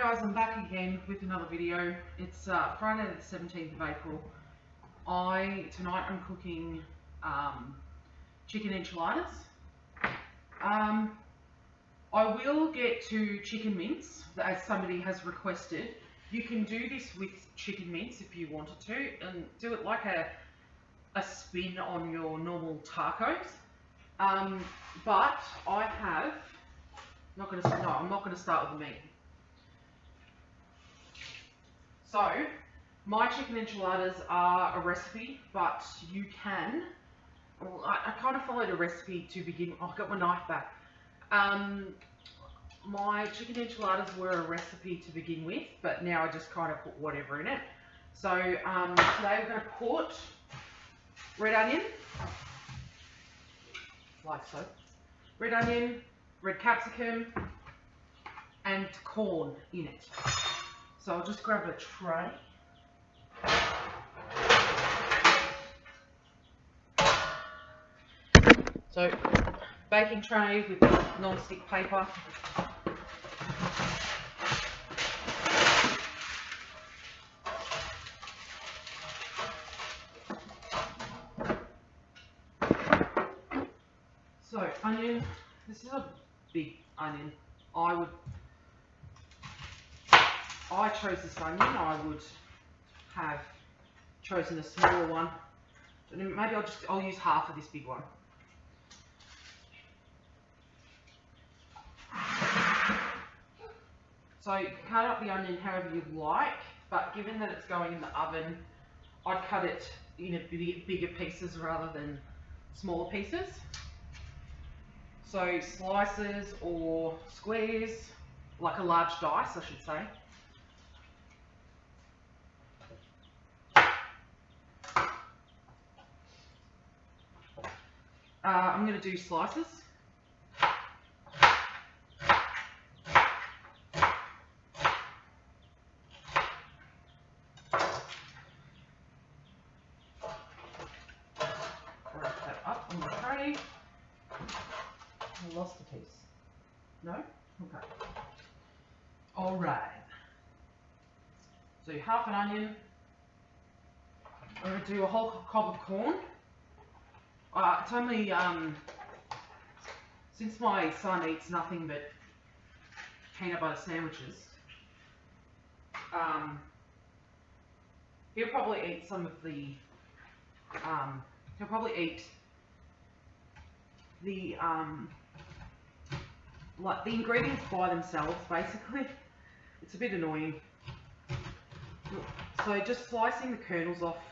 guys, I'm back again with another video. It's Friday the 17th of April. Tonight I'm cooking chicken enchiladas. I will get to chicken mince, as somebody has requested. You can do this with chicken mince if you wanted to, and do it like a spin on your normal tacos. But I have, I'm not going to start with the meat. So, my chicken enchiladas are a recipe, but you can, well, I kind of followed a recipe to begin. Oh, I got my knife back. My chicken enchiladas were a recipe to begin with, but now I just kind of put whatever in it. So, today we're going to put red onion, like so, red onion, red capsicum, and corn in it. So I'll just grab a tray. So, baking tray with non-stick paper. So, onion. This is a big onion. I chose this onion. I would have chosen a smaller one. Maybe I'll use half of this big one. So you can cut up the onion however you like, but given that it's going in the oven, I'd cut it in bigger pieces rather than smaller pieces. So slices or squares, like a large dice I should say. I'm going to do slices. Wrap that up on the tray. I lost a piece. No? Okay. Alright. So half an onion. I'm going to do a whole cob of corn. It's only, since my son eats nothing but peanut butter sandwiches, he'll probably eat some of the, he'll probably eat the, like the ingredients by themselves, basically. It's a bit annoying. So just slicing the kernels off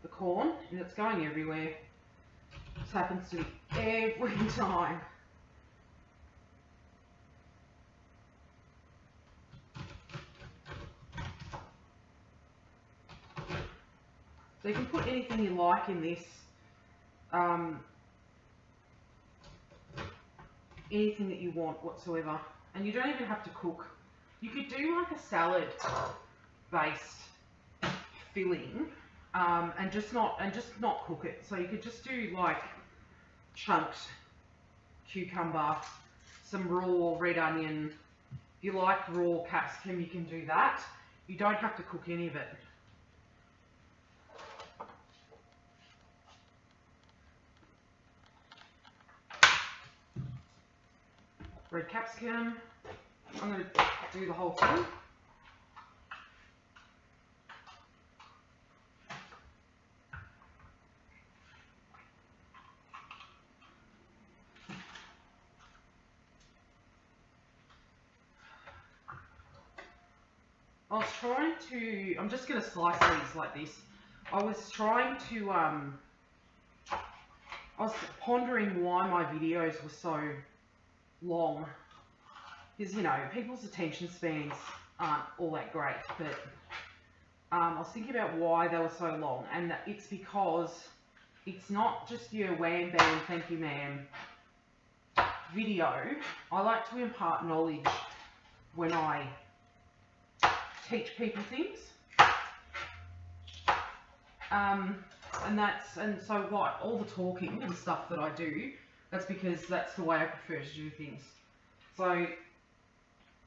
the corn, and it's going everywhere. This happens to me every time. So you can put anything you like in this, anything that you want whatsoever, and you don't even have to cook. You could do like a salad based filling, and just not cook it. So you could just do like chunked cucumber, some raw red onion. If you like raw capsicum, you can do that. You don't have to cook any of it. Red capsicum. I'm going to do the whole thing. I'm just going to slice these like this. I was pondering why my videos were so long. Because, you know, people's attention spans aren't all that great. But I was thinking about why they were so long. And it's because it's not just your wham bam, thank you ma'am video. I like to impart knowledge when I teach people things, and so what, all the talking and stuff that I do, that's because that's the way I prefer to do things. So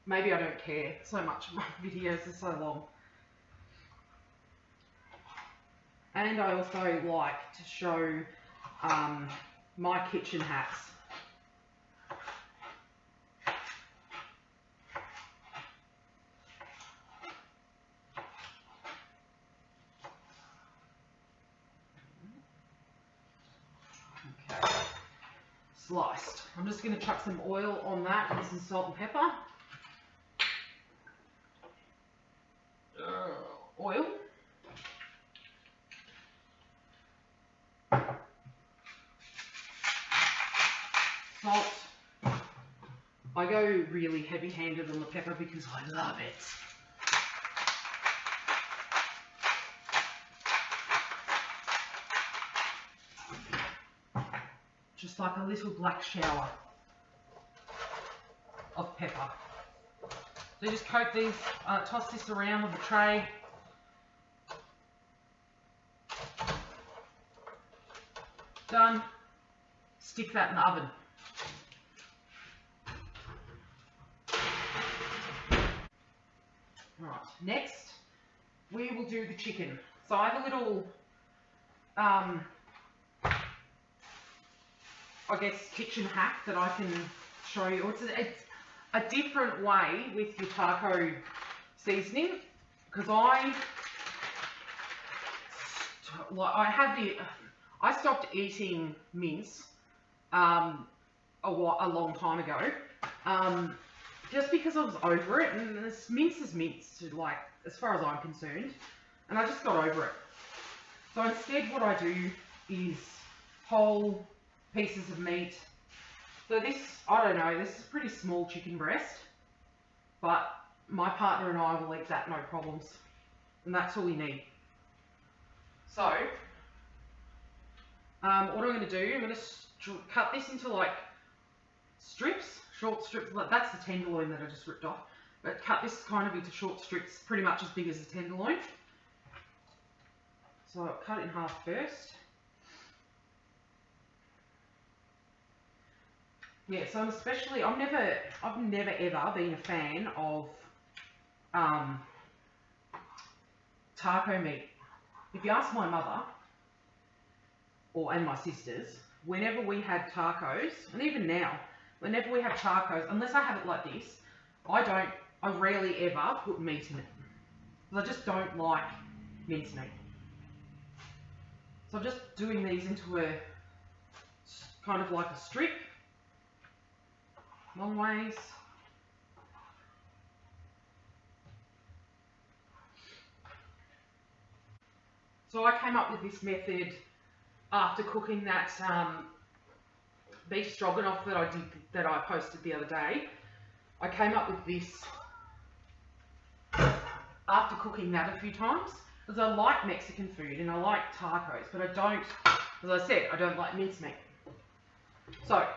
maybe I don't care so much. My videos are so long. And I also like to show my kitchen hacks. Okay, sliced. I'm just going to chuck some oil on that and some salt and pepper. Oil. Salt. I go really heavy-handed on the pepper because I love it. Just like a little black shower of pepper. So just coat these, toss this around on the tray. Done. Stick that in the oven. Right, next we will do the chicken. So I have a little, I guess, kitchen hack that I can show you. It's a different way with your taco seasoning, because I stopped eating mince a long time ago, just because I was over it, and mince is mince, like, as far as I'm concerned, and I just got over it. So instead what I do is whole pieces of meat. So this, I don't know, this is a pretty small chicken breast, but my partner and I will eat that no problems, and that's all we need. So what I'm going to do, I'm going to cut this into like strips, short strips. That's the tenderloin that I just ripped off, but cut this kind of into short strips, pretty much as big as a tenderloin. So I'll cut it in half first. Yeah, so I've never ever been a fan of taco meat. If you ask my mother, and my sisters, whenever we had tacos, and even now, whenever we have tacos, unless I have it like this, I rarely ever put meat in it. Because I just don't like mincemeat. So I'm just doing these into a, kind of like a strip, long ways. So I came up with this method after cooking that beef stroganoff that I posted the other day. I came up with this after cooking that a few times, because I like Mexican food and I like tacos, but I don't, as I said, I don't like mincemeat. So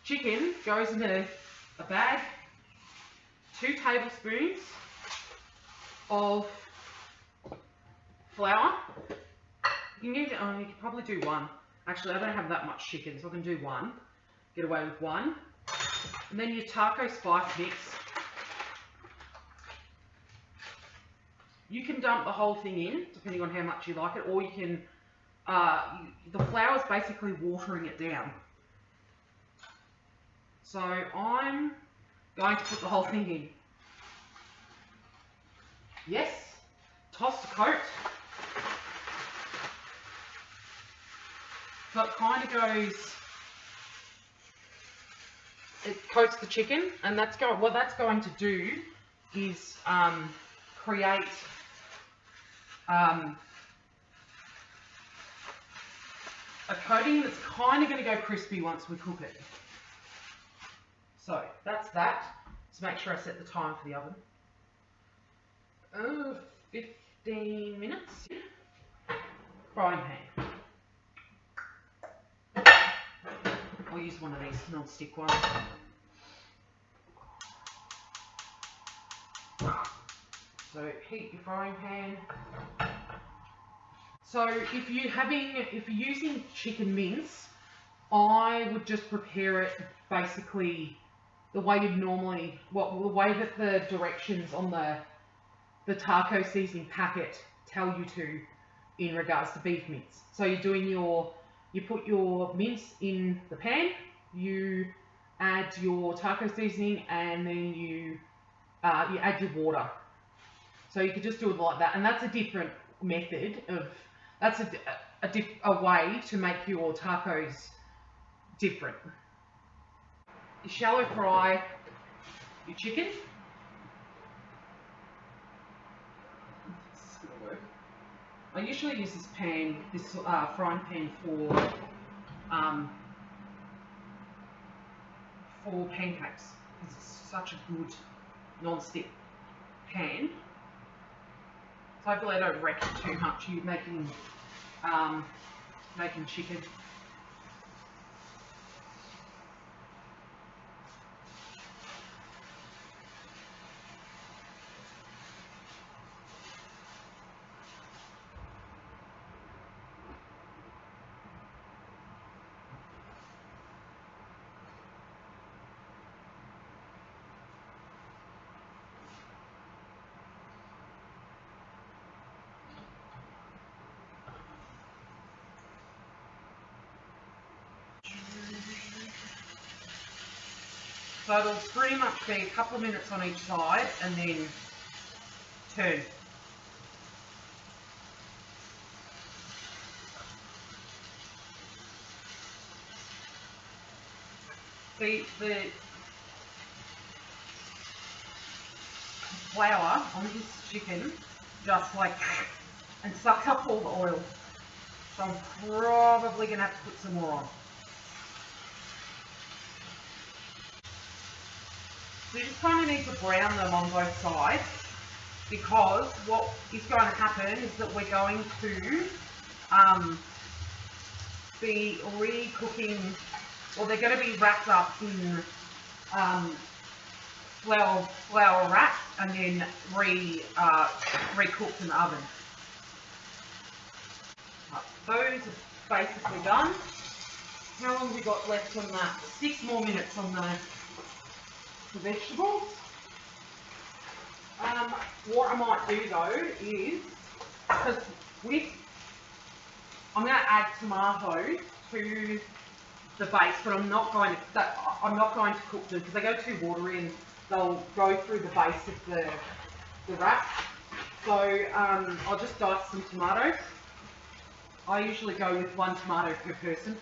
chicken goes into a bag, 2 tablespoons of flour. You can probably do 1. Actually, I don't have that much chicken, so I can do 1. Get away with 1. And then your taco spice mix. You can dump the whole thing in, depending on how much you like it, or you can, the flour is basically watering it down. So I'm going to put the whole thing in. Yes, toss the coat. So it kind of goes, it coats the chicken, and what that's going to do is create a coating that's kind of going to go crispy once we cook it. So that's that. Let's make sure I set the time for the oven. 15 minutes. Frying pan. I'll use one of these non-stick ones. So heat your frying pan. So if you're using chicken mince, I would just prepare it basically the way you'd normally, the way that the directions on the taco seasoning packet tell you to in regards to beef mince. So you're doing you put your mince in the pan, you add your taco seasoning, and then you add your water. So you could just do it like that, and that's a different method of, that's a way to make your tacos different. You shallow fry your chicken. This is gonna work. I usually use this frying pan for pancakes, because it's such a good non-stick pan. So hopefully I don't wreck it too much. You're making chicken. So it'll pretty much be a couple of minutes on each side and then turn. The flour on this chicken just like and sucks up all the oil. So I'm probably going to have to put some more on. So you just kind of need to brown them on both sides, because what is going to happen is that we're going to be re-cooking, or they're going to be wrapped up in flour wrap and then re-cooked in the oven. Those are basically done. How long have we got left on that? 6 more minutes on the vegetables. What I might do though is, because I'm going to add tomatoes to the base, but I'm not going to cook them because they go too watery and they'll go through the base of the wrap. So I'll just dice some tomatoes. I usually go with 1 tomato per person.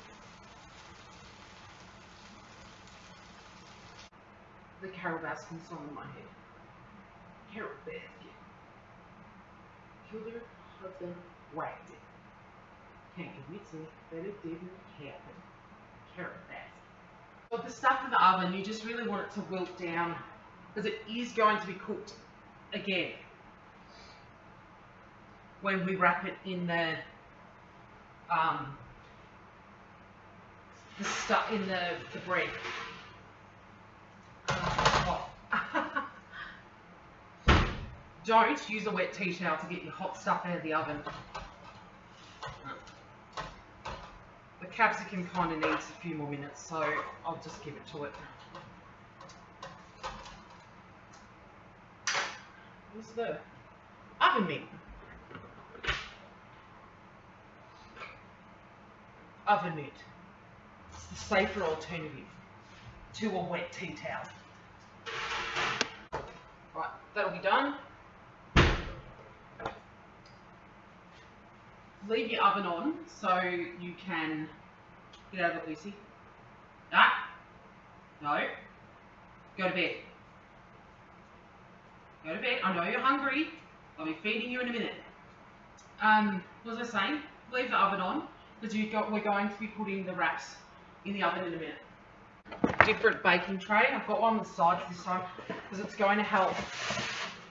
The Carol Baskin song in my head. Carol Baskin killed her husband, whacked it. Can't convince me that it didn't happen. Carol Baskin. So the stuff in the oven, you just really want it to wilt down, because it is going to be cooked again when we wrap it in the stuff in the bread. Don't use a wet tea towel to get your hot stuff out of the oven. The capsicum kind of needs a few more minutes, so I'll just give it to it. Where's the oven mitt? Oven mitt. It's the safer alternative to a wet tea towel. Right, that'll be done. Leave your oven on so you can get out of it, Lucy. Ah, no. Go to bed. Go to bed. I know you're hungry. I'll be feeding you in a minute. What was I saying? Leave the oven on, because we're going to be putting the wraps in the oven in a minute. Different baking tray. I've got one on the side this time because it's going to help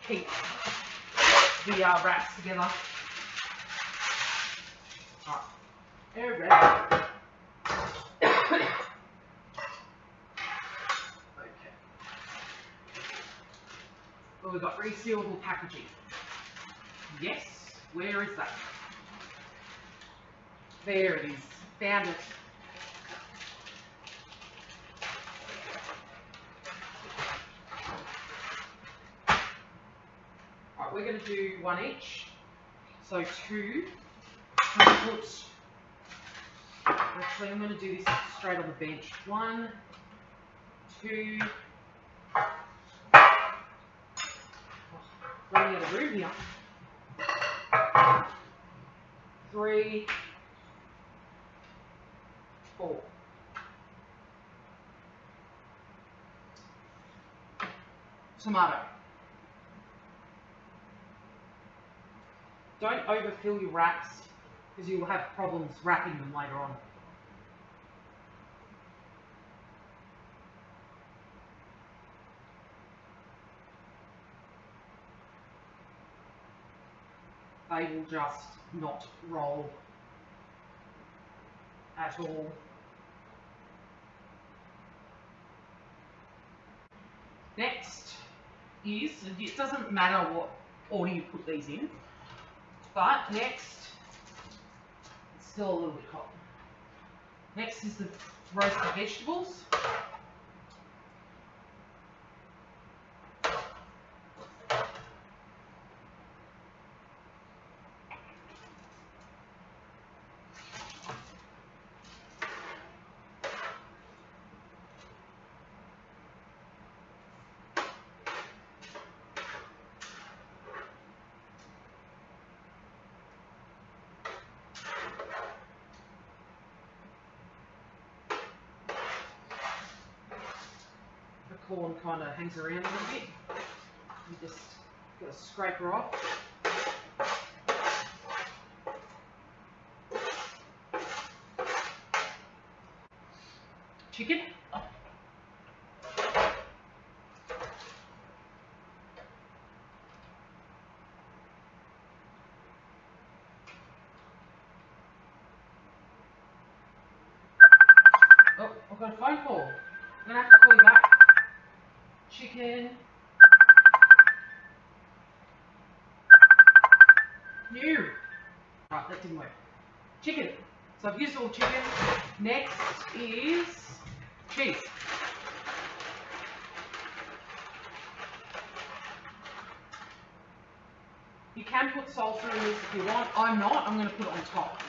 keep the wraps together. Alright. Okay. Well, we've got resealable packaging. Yes. Where is that? There it is. Found it. Right, we're going to do one each. So two. Actually, I'm going to do this straight on the bench. 1, 2. Running out of room here. 3, 4. Tomato. Don't overfill your wraps because you'll have problems wrapping them later on. They will just not roll at all. Next is, it doesn't matter what order you put these in, but next, it's still a little bit hot. Next is the roasted vegetables. Corn kind of hangs around a little bit. You just got a scraper off. Chicken. Oh, I've got a phone call. I'm going to have to call you back. Chicken. New. Right, that didn't work. Chicken. So I've used all chicken. Next is cheese. You can put salsa in this if you want. I'm not. I'm going to put it on top.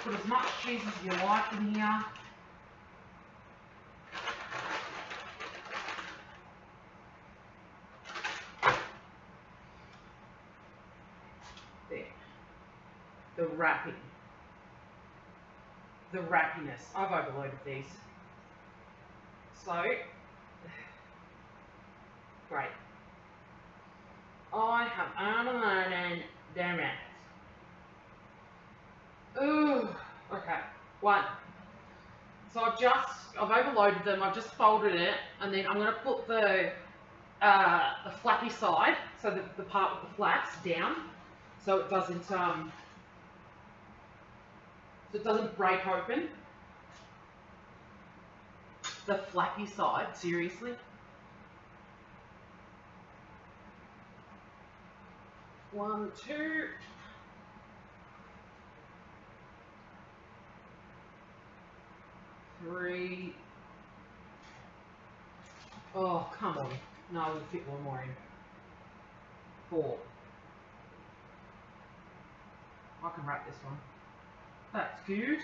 Put as much cheese as you like in here. There. The wrapping. The wrappiness. I've overloaded these. So, great. I have overloaded the wraps. Ooh, okay. 1. So I've overloaded them. I've just folded it, and then I'm going to put the flappy side, so the part with the flaps, down, so it doesn't break open. The flappy side, seriously. 1, 2. Three. Oh, come on. No, we'll fit one more in. 4. I can wrap this one. That's good.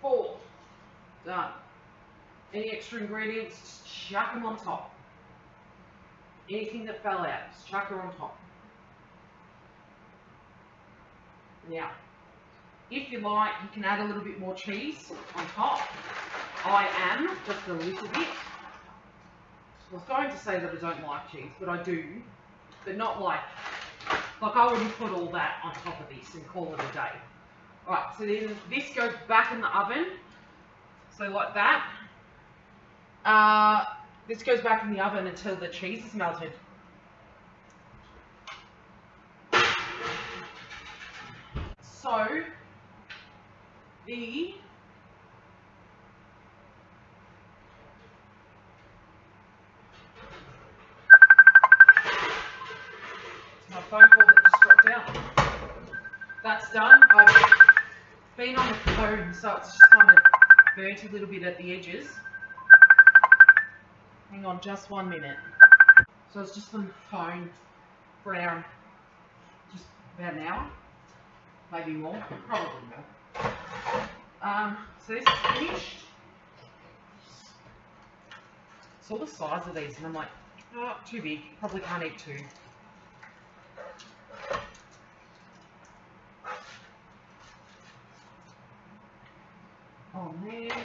4. Done. Any extra ingredients, just chuck them on top. Anything that fell out, just chuck her on top. Now, if you like, you can add a little bit more cheese on top. I am, just a little bit. I was going to say that I don't like cheese, but I do. But not like I wouldn't put all that on top of this and call it a day. Alright, so then this goes back in the oven. So like that. This goes back in the oven until the cheese is melted. So, my phone call that just dropped out. That's done. I've been on the phone, so it's just kind of burnt a little bit at the edges. Hang Hang on, just 1 minute. So it's just on the phone for an hour, just about an hour, maybe more, probably more. So this is finished. Saw the size of these and I'm like, oh, too big, probably can't eat two. On there,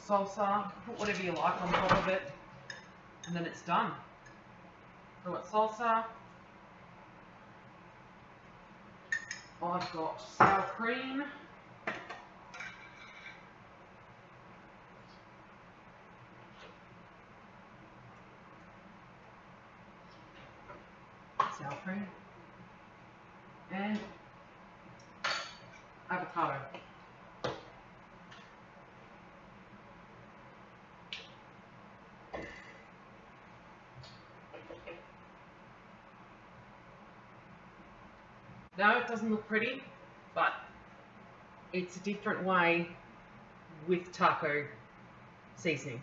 salsa, put whatever you like on top of it, and then it's done. I've got salsa, I've got sour cream, and avocado. No, it doesn't look pretty, but it's a different way with taco seasoning.